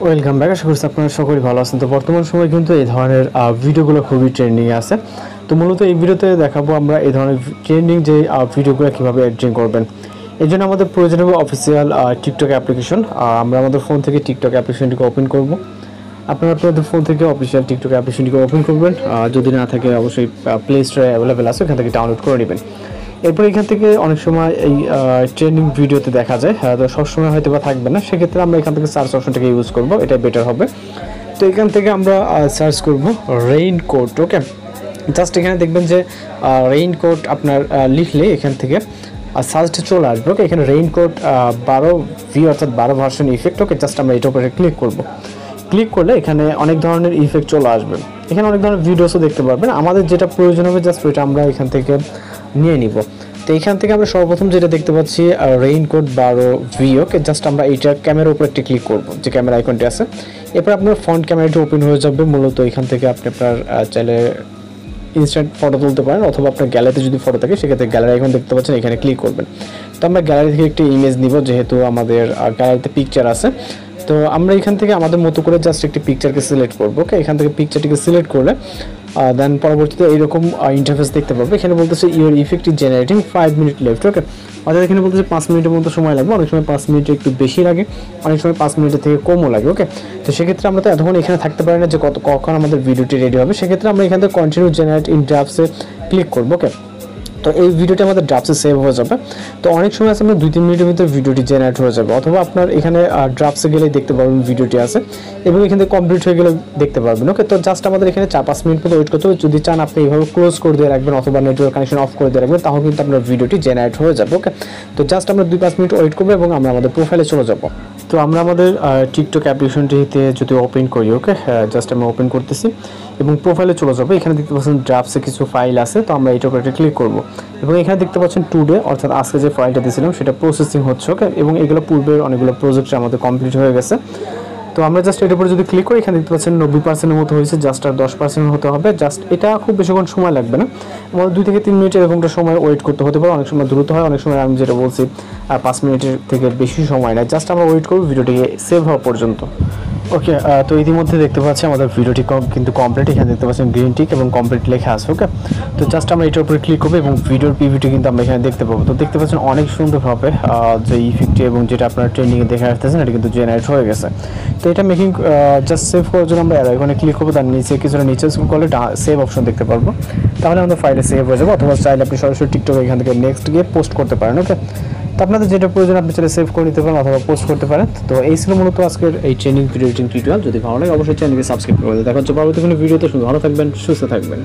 Welcome back. আশা করছি আপনারা সকলেই ভালো আছেন। তো বর্তমান সময়ে কিন্তু এই ধরনের ভিডিওগুলো খুবই ট্রেন্ডিংয়ে আছে। তো মূলত এই ভিডিওতে দেখাবো আমরা এই ধরনের ট্রেন্ডিং যে ভিডিওগুলো কীভাবে এডিটিং করবেন। এর জন্য আমাদের প্রয়োজন হবে অফিসিয়াল টিকটক অ্যাপ্লিকেশন। আমরা আমাদের ফোন থেকে টিকটক অ্যাপ্লিকেশনটিকে ওপেন করব। আপনারা আপনাদের ফোন থেকে অফিসিয়াল টিকটক অ্যাপ্লিকেশনটিকে ওপেন করবেন। যদি না থাকে অবশ্যই প্লে স্টোরে অ্যাভেলেবেল আছে, ওখান থেকে ডাউনলোড করে নেবেন। এরপর এখান থেকে অনেক সময় এই ট্রেন্ডিং ভিডিওতে দেখা যায়, তো সবসময় হয়তো বা থাকবে না, সেক্ষেত্রে আমরা এখান থেকে সার্চ অপশনটাকে ইউজ করব, এটা বেটার হবে। তো এখান থেকে আমরা সার্চ করব রেইনকোট। ওকে, জাস্ট এখানে দেখবেন যে রেইনকোট আপনার লিখলে এখান থেকে সার্চটা চলে আসবে। ওকে, এখানে রেইনকোট 12V অর্থাৎ 12 ভার্সন ইফেক্ট। ওকে, জাস্ট আমরা এটার উপরে ক্লিক করব। ক্লিক করলে এখানে অনেক ধরনের ইফেক্ট চলে আসবে, এখানে অনেক ধরনের ভিডিওসও দেখতে পারবেন। আমাদের যেটা প্রয়োজন হবে জাস্ট ওইটা আমরা এখান থেকে নিয়ে নিব। তো এইখান থেকে আমরা সর্বপ্রথম যেটা দেখতে পাচ্ছি রেইনকোট 12V। ওকে, জাস্ট আমরা এইটা ক্যামেরার উপর একটি ক্লিক করব, যে ক্যামেরা আইকনটি আছে। এরপর আপনার ফ্রন্ট ক্যামেরাটি ওপেন হয়ে যাবে। মূলত এখান থেকে আপনি আপনার চাইলে ইনস্ট্যান্ট ফটো তুলতে পারেন, অথবা আপনার গ্যালারিতে যদি ফটো থাকে সেক্ষেত্রে গ্যালারি আইকন দেখতে পাচ্ছেন, এখানে ক্লিক করবেন। তো আমরা গ্যালারি থেকে একটি ইমেজ নিব, যেহেতু আমাদের গ্যালারিতে পিকচার আছে। তো আমরা এখান থেকে আমাদের মতো করে জাস্ট একটি পিকচারকে সিলেক্ট করবো। ওকে, এখান থেকে পিকচারটিকে সিলেক্ট করলে দেন পরবর্তীতে এইরকম ইন্টারফেস দেখতে পাবো। এখানে বলতেছে your effect is generating 5 minute left. Okay, অর্থাৎ এখানে বলতেছে 5 মিনিটের মতো সময় লাগবে। অনেক সময় 5 মিনিটের একটু বেশি লাগে, অনেক সময় 5 মিনিটের থেকে কমও লাগে। ওকে, তো সেক্ষেত্রে আমরা তো এতক্ষণ এখানে থাকতে পারি না যে কখন আমাদের ভিডিওটি রেডি হবে। সেক্ষেত্রে আমরা এখান থেকে কন্টিনিউ জেনারেট ইন ড্রাফটসে ক্লিক করবো। ওকে, তো এই ভিডিওটি আমাদের ড্রাফটসে সেভ হয়ে যাবে। তো অনেক সময় আছে আমরা 2-3 মিনিটের ভিতরে ভিডিওটি জেনারেট হয়ে যাবে, অথবা আপনার এখানে ড্রাফটসে গেলেই দেখতে পারবেন ভিডিওটি আছে, এবং এখান থেকে কমপ্লিট হয়ে গেলে দেখতে পারবেন। ওকে, তো জাস্ট আমাদের এখানে 4-5 মিনিট মতো ওয়েট করতে হবে। যদি চান আপনি এইভাবে ক্লোজ করে দিয়ে রাখবেন, অথবা নেটওয়ার্ক কানেকশন অফ করে দিয়ে রাখবেন, তাহলে কিন্তু আপনার ভিডিওটি জেনারেট হয়ে যাবে। ওকে, তো জাস্ট আমরা 2-5 মিনিট ওয়েট করবো এবং আমরা আমাদের প্রোফাইলে চলে যাব। তো আমরা আমাদের টিকটক অ্যাপ্লিকেশনটিতে যদি ওপেন করি, ওকে জাস্ট আমরা ওপেন করতেছি এবং প্রোফাইলে চলে যাবো। এখানে দেখতে পাচ্ছেন ড্রাফটসে কিছু ফাইল আছে, তো আমরা এটার উপরে ক্লিক করব এবং এখানে দেখতে পাচ্ছেন টুডে অর্থাৎ আজকে যে ফাইলটা দিয়েছিলাম সেটা প্রসেসিং হচ্ছে। ওকে, এবং এগুলো পূর্বের অনেকগুলো প্রজেক্ট আমাদের কমপ্লিট হয়ে গেছে। তো আমরা জাস্ট এটার উপরে যদি ক্লিক করি, এখানে দেখতে পাচ্ছেন 90%-এর মতো হয়েছে, জাস্ট আর 10% হতে হবে। জাস্ট এটা খুব বেশিক্ষণ সময় লাগবে না, আমাদের 2 থেকে 3 মিনিট এরকমটা সময় ওয়েট করতে হতে পারে। অনেক সময় দ্রুত হয়, অনেক সময় আমি যেটা বলছি 5 মিনিটের থেকে বেশি সময় নেয়। জাস্ট আমরা ওয়েট করবো ভিডিওটিকে সেভ হওয়া পর্যন্ত। ওকে, তো ইতিমধ্যে দেখতে পাচ্ছি আমাদের ভিডিওটি কিন্তু কমপ্লিট। এখানে দেখতে পাচ্ছেন গ্রিন টিক এবং কমপ্লিট লেখা আছে। ওকে, তো জাস্ট আমরা এটার উপরে ক্লিক করবো এবং ভিডিওর পিভিটি কিন্তু আমরা এখানে দেখতে পাবো। তো দেখতে পাচ্ছেন অনেক সুন্দরভাবে যে ইফেক্টটি এবং যেটা আপনারা ট্রেন্ডিংয়ে দেখে আসতেছেন এটা কিন্তু জেনারেট হয়ে গেছে। তো এটা মেকিং জাস্ট সেভ করার জন্য আমরা এখানে ক্লিক করবো, তার নিচে কিছুটা নিচে স্ক্রল করলে সেভ অপশন দেখতে পারবো, তাহলে আমাদের ফাইলে সেভ হয়ে যাবে। অথবা চাইলে আপনি সরাসরি টিকটকে এখান থেকে নেক্সট গিয়ে পোস্ট করতে পারেন। ওকে, তো আপনাদের যেটা প্রয়োজন আপনি চাইলে সেভ করে নিতে পারেন অথবা পোস্ট করতে পারেন। তো এই ছিল মূলত আজকের এই ট্রেনিং ভিডিও টিউটোরিয়াল। যদি ভালো লাগে অবশ্যই চ্যানেলকে সাবস্ক্রাইব করে দেবেন। দেখা হচ্ছে পরবর্তী কোনো ভিডিওতে। ভালো থাকবেন, সুস্থ থাকবেন।